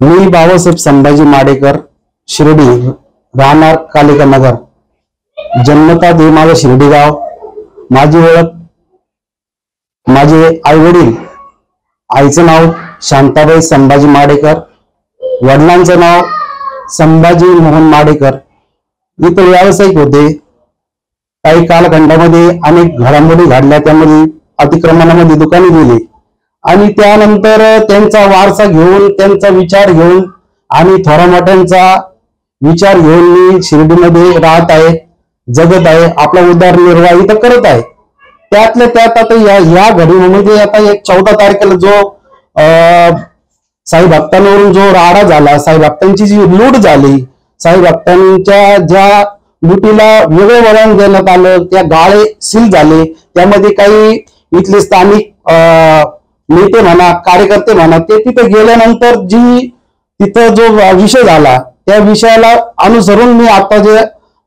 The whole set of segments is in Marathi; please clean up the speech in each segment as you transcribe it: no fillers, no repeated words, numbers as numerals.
मी बाबासाहेब संभाजी माडेकर, शिर्डी, राहणार कालिका नगर, जन्मता दे माझं शिर्डी गाव। माझी ओळख, माझे आई वडील, आईचं नाव शांताबाई संभाजी माडेकर, वडिलांचं नाव संभाजी मोहन माडेकर। इतर व्यावसायिक होते। काही कालखंडामध्ये अनेक घडामोडी घडल्या, त्यामध्ये अतिक्रमणामध्ये दुकाने दिली आणि त्यानंतर त्यांचा वारसा घेऊन, त्यांचा विचार घेऊन आणि थोरा मोठ्यांचा विचार घेऊन मी शिर्डीमध्ये राहत आहे, जगत आहे, आपला उदरनिर्वाह इथं करत आहे। त्यातल्या त्यात आता या घडीमध्ये आता 14 तारखेला जो साई भक्तांवरून जो राडा झाला, साई भक्तांची जी लूट झाली, साई भक्तांच्या ज्या लुटीला वेगळं वळण देण्यात आलं, त्या गाळे सील झाले, त्यामध्ये काही इथले स्थानिक नेते म्हणा, कार्यकर्ते म्हणा, ते तिथे गेल्यानंतर तिथं जो विषय झाला, त्या विषयाला अनुसरून मी आता जे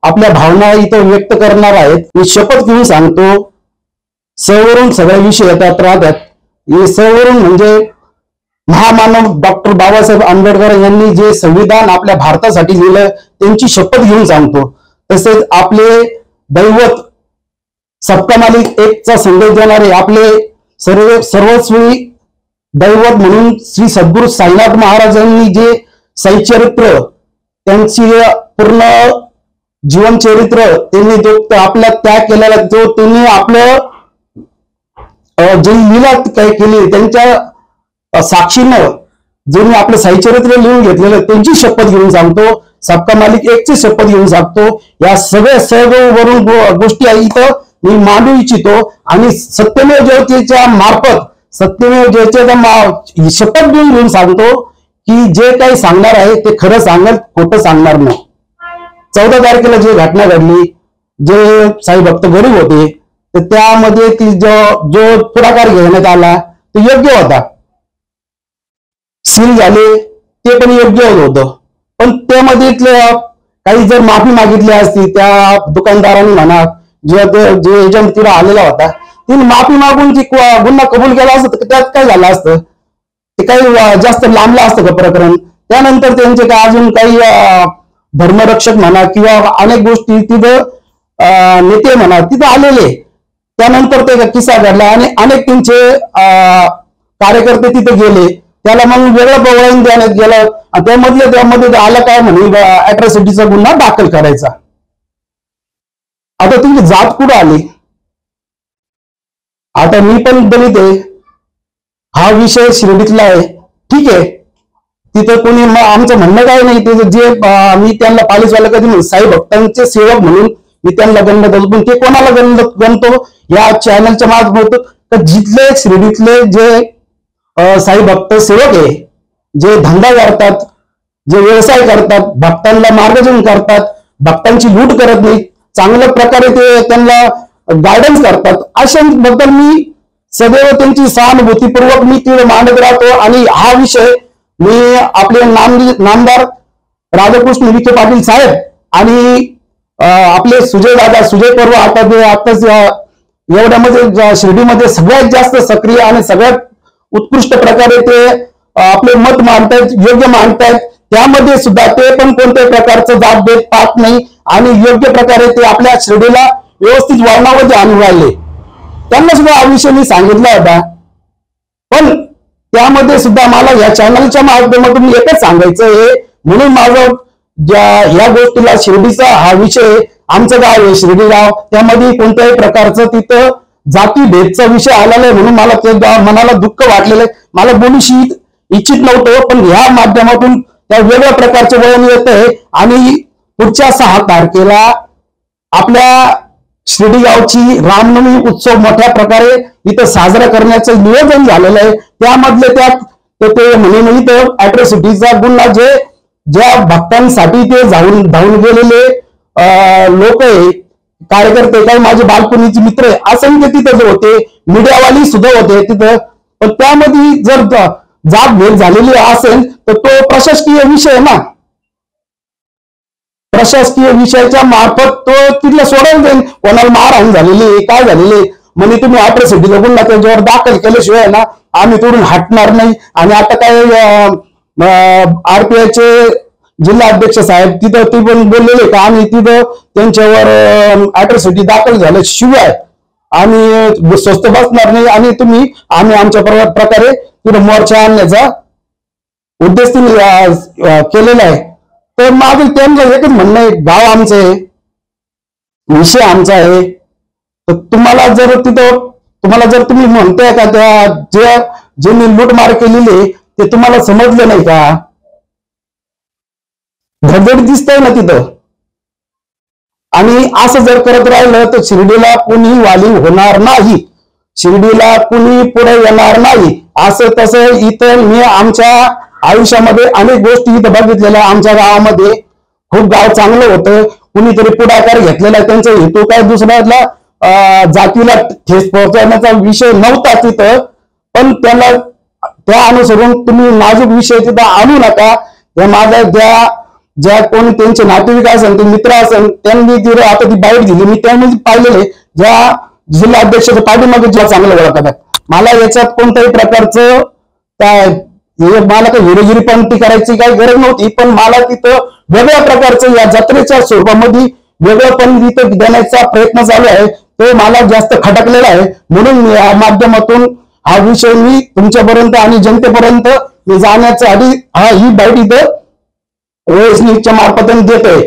आपल्या भावना इथं व्यक्त करणार आहेत, मी शपथ घेऊन सांगतो। सवरून सगळे विषय येतात राहतात। हे सवरून म्हणजे महामानव डॉक्टर बाबासाहेब आंबेडकर यांनी जे संविधान आपल्या भारतासाठी लिहिलं, त्यांची शपथ घेऊन सांगतो। तसेच आपले दैवत, सबका मालिक एकचा संदेश देणारे आपले सर्वस्वी दैवत म्हणून श्री सद्गुरू साईनाथ महाराजांनी जे साईचरित्र, त्यांची पूर्ण जीवनचरित्र, त्यांनी जो आपला त्याग केलेला, जो त्यांनी आपलं जे लीला काय केली, त्यांच्या साक्षीनं जे मी आपलं साईचरित्र लिहून घेतलेलं, त्यांची शपथ घेऊन सांगतो। सबका मालिक एकची शपथ घेऊन सांगतो। या सर्व वरून गोष्टी इथं मी मांडू इच्छितो आणि सत्यमेव जयतेच्या मार्फत, सत्यमेव जयतेच्या शपथ घेऊन सांगतो की जे काही सांगणार आहे ते खरं सांगेल, खोटं सांगणार नाही। 14 तारखेला जी घटना घडली, जे साई भक्त गरीब होते, तर त्यामध्ये जो पुढाकार घेण्यात आला तो योग्य होता। सील झाले ते पण योग्य होतं, पण त्यामध्ये काही जर माफी मागितली असती त्या दुकानदारांनी म्हणा, जे एजंट तिला आलेला होता, तिने माफी मागून ती गुन्हा कबूल केला असतं तर त्यात काय झालं असतं, ते काही जास्त लांबलं असतं का प्रकरण। त्यानंतर त्यांचे काय अजून काही धर्मरक्षक म्हणा किंवा अनेक गोष्टी तिथं नेते म्हणा तिथं आलेले, त्यानंतर ते किस्सा घडला आणि अनेक त्यांचे कार्यकर्ते तिथे गेले, त्याला मग वेगळं वळण देण्यात गेलं। त्यामध्ये आलं काय म्हणे अॅट्रॉसिटीचा गुन्हा दाखल करायचा। आता तुमची जात कुठं आली? आता मी पण दलित आहे, हा विषय शिर्डीतला आहे, ठीक आहे, तिथं कोणी आमचं म्हणणं काय नाही, ते जे मी त्यांना पालिसवाला कधी म्हणून साई भक्तांचे सेवक म्हणून मी त्यांना गणत होतो, पण ते कोणाला गणतो या चॅनलच्या मार्फत, तर जिथले शिर्डीतले जे साई भक्त सेवक आहे, जे धंदा करतात, जे व्यवसाय करतात, भक्तांना मार्गदर्शन करतात, भक्तांची लूट करत नाही, चांगल्या प्रकारे ते त्यांना गायडन्स करतात, अशांबद्दल मी सदैव त्यांची सहानुभूतीपूर्वक मी तिथे मांडत राहतो। आणि हा विषय मी आपले नामदार राधाकृष्ण विखे पाटील साहेब आणि आपले सुजय पर्व आताच एवढ्यामध्ये शिर्डीमध्ये सगळ्यात जास्त सक्रिय आणि सगळ्यात उत्कृष्ट प्रकारे ते आपले मत मांडतायत, योग्य मांडतायत। त्यामध्ये सुद्धा ते पण कोणत्याही प्रकारचं जात भेद पाहत नाही आणि योग्य प्रकारे ते आपल्या शिर्डीला व्यवस्थित वळणामध्ये आणून राहिले। त्यांना सुद्धा हा विषय मी सांगितला होता, पण त्यामध्ये सुद्धा मला या चॅनलच्या माध्यमातून एकच सांगायचं आहे, म्हणून माझं ह्या गोष्टीला शिर्डीचा हा विषय, आमचं गाव आहे शिर्डी गाव, त्यामध्ये कोणत्याही प्रकारचं तिथं जाती भेदचा विषय आलेला आहे, म्हणून मला ते मनाला दुःख वाटलेलं आहे। मला बोलूशी इच्छित नव्हतं, पण ह्या माध्यमातून त्या वेगळ्या प्रकारचे वळण येत आहे आणि पुढच्या 6 तारखेला आपल्या शिर्डी गावची रामनवमी उत्सव मोठ्या प्रकारे इथं साजरा करण्याचं नियोजन झालेलं आहे। त्यामधले ते म्हणे इथं अॅट्रॉसिटीचा गुन्हा ज्या भक्तांसाठी ते धावून गेलेले लोक आहे, कार्यकर्ते, काही माझे बालपणीचे मित्र आहे, असंख्य तिथं होते, मीडियावाली सुद्धा होते तिथं, पण त्यामध्ये जर जात भेद झालेली असेल तर तो प्रशासकीय विषय ना, प्रशासकीय विषयाच्या मार्फत तो तिथला सोडायला जाईल। कोणाला मारहाण झालेली, काय झालेली, म्हणजे तुम्ही अॅट्रॉसिटीचा गुन्हा त्याच्यावर दाखल केल्याशिवाय ना आम्ही तिथून हटणार नाही। आणि आता काय आरपीआयचे जिल्हा अध्यक्ष साहेब तिथं ते पण बोललेले का आम्ही तिथं त्यांच्यावर अॅट्रॉसिटी दाखल झाल्याशिवाय आम्ही स्वस्त बसणार नाही आणि आम्ही आमच्या प्रकारे तिथं मोर्चा आणण्याचा उद्देश केलेला आहे. तर माझं त्यांचं एकच म्हणणं आहे, गाव आमचं आहे, विषय आमचा आहे. तर तुम्हाला जर तुम्ही म्हणताय का त्या ज्यांनी लूटमार केलेली ते तुम्हाला समजलं नाही का? धडधड दिसतंय ना तिथं. आणि असं जर करत राहिलं तर शिर्डीला कुणी वाली होणार नाही, शिर्डीला कुणी पुढे येणार नाही. असं तसं इथं मी आमच्या आयुष्यामध्ये अनेक गोष्टी इथं बघितलेल्या. आमच्या गावामध्ये खूप गाव चांगलं होतं, कुणीतरी पुढाकार घेतलेला. त्यांचा हेतू काय दुसऱ्याला जातीला ठेस पोहोचवण्याचा विषय नव्हता तिथं, पण त्या अनुसरून तुम्ही नाजूक विषय तिथं आणू नका. माझ्या ज्या कोणी त्यांचे नातेवाईक असेल, ते मित्र असेल, त्यांनी तिथं आता ती बाईट दिली. मी त्यांनी पाहिलेले ज्या जिल्हा अध्यक्षाच्या पाठीमागे ज्या चांगलं ओळखतात. मला याच्यात कोणत्याही प्रकारचं मला काही हिरोगिरीपंती करायची काही गरज नव्हती, पण मला तिथं वेगळ्या प्रकारचं या जत्रेच्या स्वरूपामध्ये वेगळंपण तिथं देण्याचा प्रयत्न चालू आहे. तो मला जास्त खटकलेला आहे. म्हणून या माध्यमातून हा विषय मी तुमच्यापर्यंत आणि जनतेपर्यंत मी जाण्यासाठी ही बाईट इथं न्यूजच्या मार्फतून देतोय.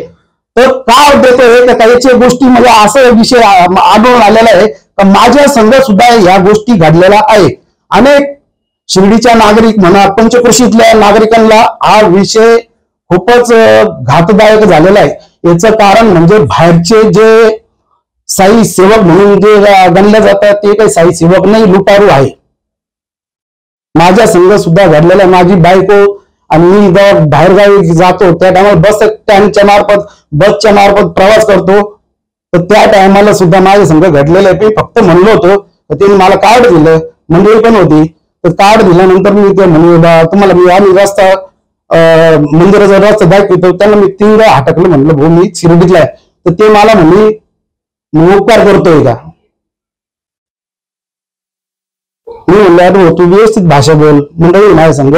तर का देतोय का याच्या गोष्टी म्हणजे असं विषय आढळून आलेला आहे का माझ्या संघ सुद्धा या गोष्टी घडलेल्या आहे. अनेक शिर्डीच्या नागरिक म्हणा, पंचक्रोशीतल्या नागरिकांना हा विषय खूपच घातदायक झालेला आहे. याचं कारण म्हणजे बाहेरचे जे साई सेवक म्हणून जे गणले जातात ते काही साई सेवक नाही, लुटारू आहे. माझ्या संघ सुद्धा घडलेला आहे. माझी बायको आणि मी जेव्हा बाहेरगावी जातो त्या टायमाला बसच्या मार्फत प्रवास करतो, तर त्या टायमाला सुद्धा माझ्या संघ घडलेलं आहे. मी फक्त म्हणलो होतो, त्यांनी मला कार्ड दिलं, मंडळी पण होती. तर कार्ड दिल्यानंतर मी ते तुम्हाला आम्ही रस्ता मंदिराचा रस्ता दाखवतो. त्यांना मी 3 वेळा हटकलं, म्हणलं भाऊ मी शिर्डीतला आहे. तर ते मला म्हणले उपकार करतोय का? मी म्हणलं तू व्यवस्थित भाषा बोल, मंडळी माझ्या संघ.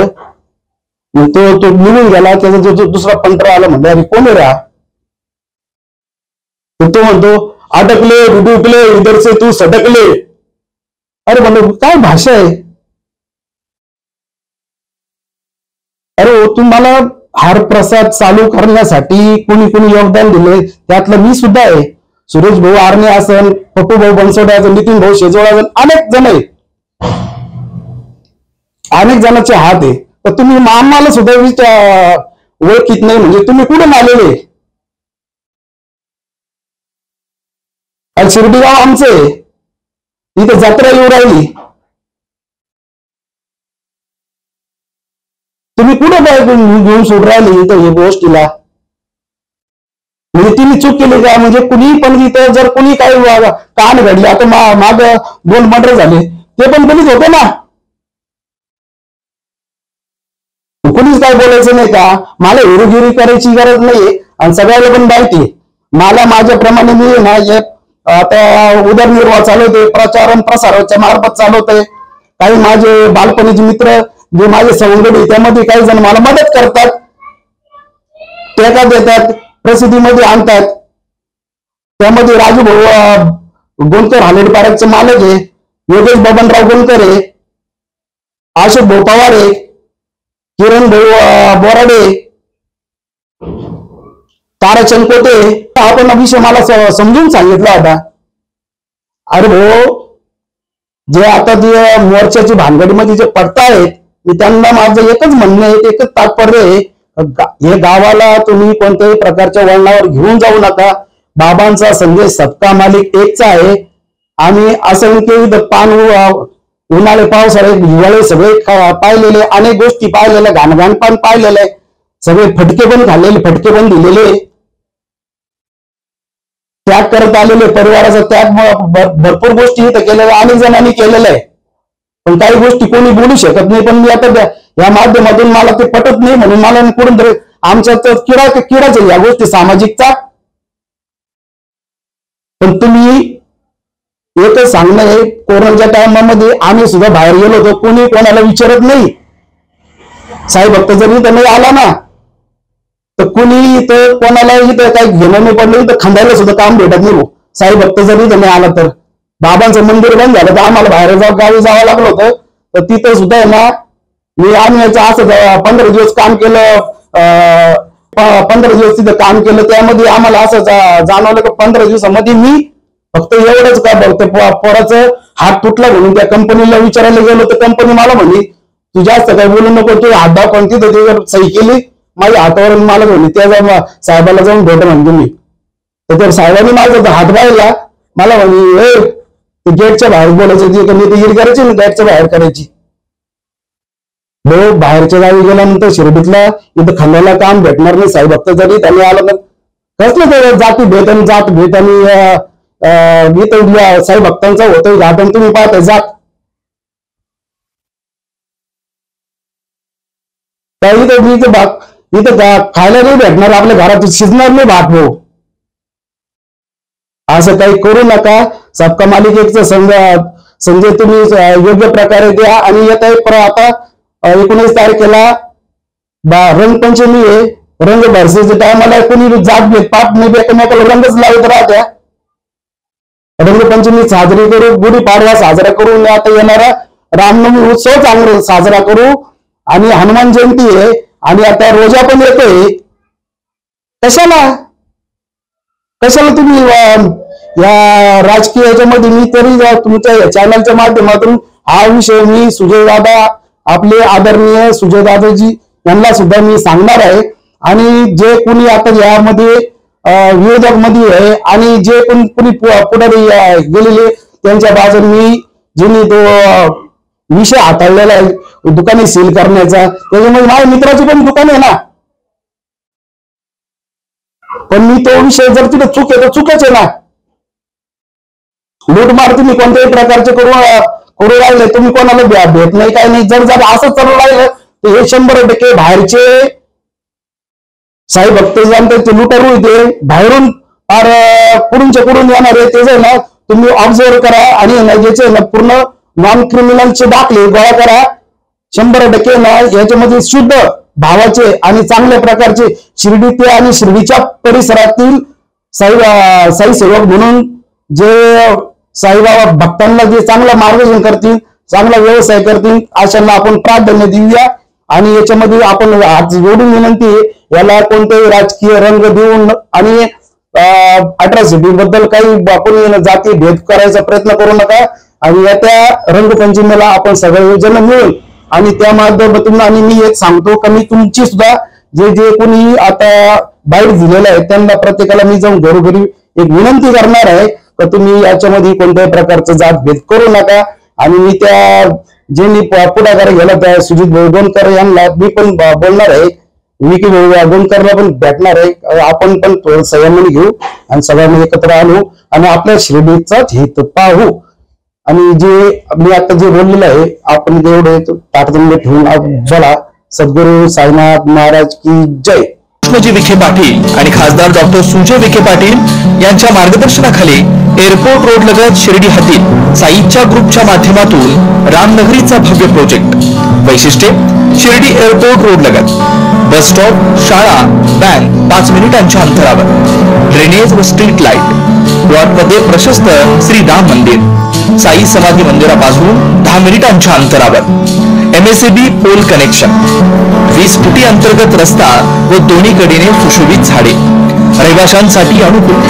तो निघून गेला. त्याचा जो दुसरा पंटर आला, म्हणलं अरे कोण रा? तो म्हणतो अटकले डुबले इधर से तू सटकले. अरे म्हणलं काय भाषा आहे? अरे तुम्हाला हार प्रसाद चालू करण्यासाठी कुणी योगदान दिले, त्यातलं मी सुद्धा आहे. सुरेश भाऊ आर्णे असेल, पप्पू भाऊ बनसोडे असेल, नितीन भाऊ शेजवळ असेल, अनेक जण आहे, अनेक जणांचे हात आहे. तर तुम्ही आम्हाला सुद्धा ओळखीत नाही म्हणजे तुम्ही कुठून आलेले? शिर्डी गाव आमचे, इथे जत्रा येऊ राहिली, तुम्ही कुठे घेऊन सोड राहिले इथं हे गोष्टीला? म्हणजे तिने चूक केली का? म्हणजे कुणी पण इथं जर कुणी काही कान घडले, आता माग 2 मर्डर झाले, ते पण कुणीच होते ना. कुणीच काय बोलायचं नाही का? मला हिरोगिरी करायची गरज नाहीये आणि सगळ्याला पण माहिती. मला माझ्याप्रमाणे मी ना आता उदरनिर्वाह चालवते, प्रचार प्रसाराच्या मार्फत चालवते. काही माझे बालपणीचे मित्र जे माझे सवंगडी, त्यामध्ये काही जण मला मदत करतात, टेका देतात, प्रसिद्धीमध्ये आणतात. त्यामध्ये राजू भाऊ गोलकर हालेडपाड्याचे मालक आहे, योगेश बबनराव गोलकर आहे, अशोक भाऊ पवार आहे, किरण भाऊ बोराडे, ताराचंद कोटे. आपण विषय मला समजून सांगितला होता. अरे भाऊ, जे आता जे मोर्चाची भानगडीमध्ये जे पडतायत, मी त्यांना माझं एकच म्हणणं आहे, एकच तात्पर्य आहे, हे गावाला तुम्ही कोणत्याही प्रकारच्या वळणावर घेऊन जाऊ नका. बाबांचा संदेश सबका मालिक एकचा आहे. आम्ही असंख्य पान उन्हाळे पावसाळे हिवाळे सगळे पाहिलेले, अनेक गोष्टी पाहिलेल्या, घाणघाण पण पाहिलेले, सगळे फटके पण खाल्लेले, फटके पण दिलेले, त्याग करत आलेले, परिवाराचा त्याग भरपूर गोष्टी इथं केलेल्या अनेक जणांनी केलेल्या आहे. पण काही गोष्टी कोणी बोलू शकत नाही. पण मी आता या माध्यमातून मला ते पटत नाही, म्हणून मला कुठून तरी आमच्यात किडाच आहे या गोष्टी सामाजिकचा. पण तुम्ही एकच सांगणं आहे, कोरोनाच्या टायमामध्ये आम्ही सुद्धा बाहेर गेलो होतो, कोणी कोणाला विचारत नाही. साई भक्त जर इथं नाही आला ना तर कुणी इथं कोणाला इथं काही घेणं नाही पडलं, इथं खांदायला सुद्धा काम भेटत नाही. साई भक्त जर इथं नाही आला तर बाबांचं मंदिर बंद झालं तर आम्हाला बाहेर गावी जावं लागलं होतं. तर तिथं सुद्धा आहे ना मी आम्ही याचं असं 15 दिवस काम केलं, 15 दिवस तिथं काम केलं. त्यामध्ये आम्हाला असं जाणवलं की 15 दिवसामध्ये मी फक्त एवढंच का बघतो पोराचं हात तुटला म्हणून त्या कंपनीला विचारायला गेलो तर कंपनी मला म्हणली तू जास्त काही बोलू नको, तू हात दाव. पण तिथं त्याच्यावर सही केली माझ्या हातावर, मला म्हणली त्या साहेबाला जाऊन भेट म्हणतो मी. तर त्या साहेबांनी माझा हात पाहिला, मला म्हणली ते गेटच्या बाहेर बोलायचं, ती गिर करायची ना गेटच्या बाहेर करायची. बाहेरच्या गावी गेल्यानंतर शिर्डीतला इथं खांद्याला काम भेटणार नाही. साई भक्त जरी त्यांनी आलं तर कसलं ते जाती भेट आणि जात भेट आणि इथं साई भक्तांचा होतं घाट आणि तुम्ही पाहताय जात. इथं खायला नाही भेटणार, आपल्या घरात शिजणार नाही भात भाऊ. असं काही करू नका. सबका मालिक एकचं संजय तुम्ही योग्य प्रकारे द्या. आणि येत आहे आता 19 तारखेला रंगपंचमी आहे. रंग भरसेच्या टायमाला कोणी जात भेट पाठ नाही एकमेकाला रंगच लावत राहत्या. रंगपंचमी साजरी करू, गुढीपाडवा साजरा करू, आता येणारा रामनवमी उत्सव चांगला साजरा करू. आणि हनुमान जयंती आहे आणि आता रोजा पण येतोय. कशाला तुम्ही या राजकीय याच्यामध्ये, मी तरी तुमच्या चॅनलच्या माध्यमातून हा विषय मी सुजय दादा, आपले आदरणीय सुजय दादाजी यांना सुद्धा मी सांगणार आहे. आणि जे कुणी आता यामध्ये विरोधक मध्ये आहे आणि जे पण कुणी पुढारी गेलेले त्यांच्या बाजूने मी ज्यांनी तो विषय हाताळलेला आहे दुकाने सील करण्याचा, त्याच्यामध्ये माझ्या मित्राची पण दुकान आहे ना. पण मी तो विषय जर तिथे चूक आहे तर चुकच आहे ना. लूटमार तुम्ही कोणत्याही प्रकारचे करू राहिले, तुम्ही कोणाला भेट नाही काय नाही. जर असं चालू राहिलं तर हे 100% बाहेरचे साई भक्त जाणते ते लुटारू येते बाहेरून फार पुढूनच्या पुढून येणार आहे. ते ना तुम्ही ऑब्झर्व करा आणि ज्याचे ना पूर्ण नॉन क्रिमिनलचे दाखले गोळा करा. 100% ना याच्यामध्ये शुद्ध भावाचे आणि चांगल्या प्रकारचे शिर्डीचे आणि शिर्डीच्या परिसरातील साई सेवक म्हणून जे साईबाबा भक्तांना जे चांगलं मार्गदर्शन करतील, चांगला व्यवसाय करतील, अशांना आपण प्राधान्य देऊया. आणि याच्यामध्ये आपण आज जोडून विनंती याला कोणतेही राजकीय रंग देऊन आणि अट्रॉसिटी बद्दल काही आपण जाती भेद करायचा प्रयत्न करू नका. आणि या त्या रंगपंचमीला आपण सगळेजण मिळून आणि त्या माध्यमातून, आणि मी एक सांगतो की मी तुमची सुद्धा जे कोणी आता बाईट दिलेलं आहे त्यांना प्रत्येकाला मी जाऊन घरोघरी एक विनंती करणार आहे की तुम्ही याच्यामध्ये कोणत्याही प्रकारचं जात भेद करू नका. आणि मी त्या ज्यांनी पुढाकार गेला त्या सुजित गोंदकर यांना मी पण बोलणार आहे, विकी गोंदकरला पण भेटणार आहे. आपण पण थोडं संयमाने घेऊ आणि सगळ्यांनी एकत्र आणू आणि आपल्या शिर्डीचाच हित पाहू. आणि जे मी आता जे बोललेलं आहे आपण तेवढे ताटतंड ठेवून चला. सद्गुरू साईनाथ महाराज की जय. कृष्णजी विखे पाटील आणि खासदार डॉक्टर सुजय विखे पाटील यांच्या मार्गदर्शनाखाली एअरपोर्ट रोड लगत शिर्डी हद्दीत साईच्या ग्रुपच्या माध्यमातून रामनगरीचा भव्य प्रोजेक्ट. वैशिष्ट्ये शिर्डी एअरपोर्ट रोड लगत बस स्टॉप, शाळा, बँक 5 मिनिटांच्या अंतरावर, ड्रेनेज व स्ट्रीट लाईट, प्लॉटमध्ये प्रशस्त श्री राम मंदिर, साई समाधी मंदिरापासून 10 मिनिटांच्या अंतरावर, MSAB पोल कनेक्शन, 20 फुटी अंतर्गत रस्ता व दोन्ही कडेने सुशोभित झाडे, रहिवाशांसाठी अनुकूल.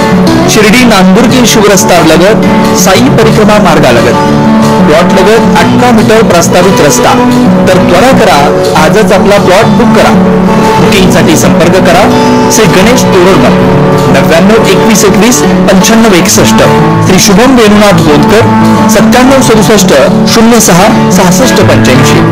शिर्डी नांदुर्गी शिवरस्ता लगत साई परिक्रमा मार्गालगत प्लॉट लगत 18 मीटर प्रस्तावित रस्ता. तर त्वरा करा, आजच आपला प्लॉट बुक करा. बुकिंगसाठी संपर्क करा श्री गणेश तोरडमल 99 21 21 95 61, श्री शुभम वेणुनाथ गोंदकर 97 67 06 66 85.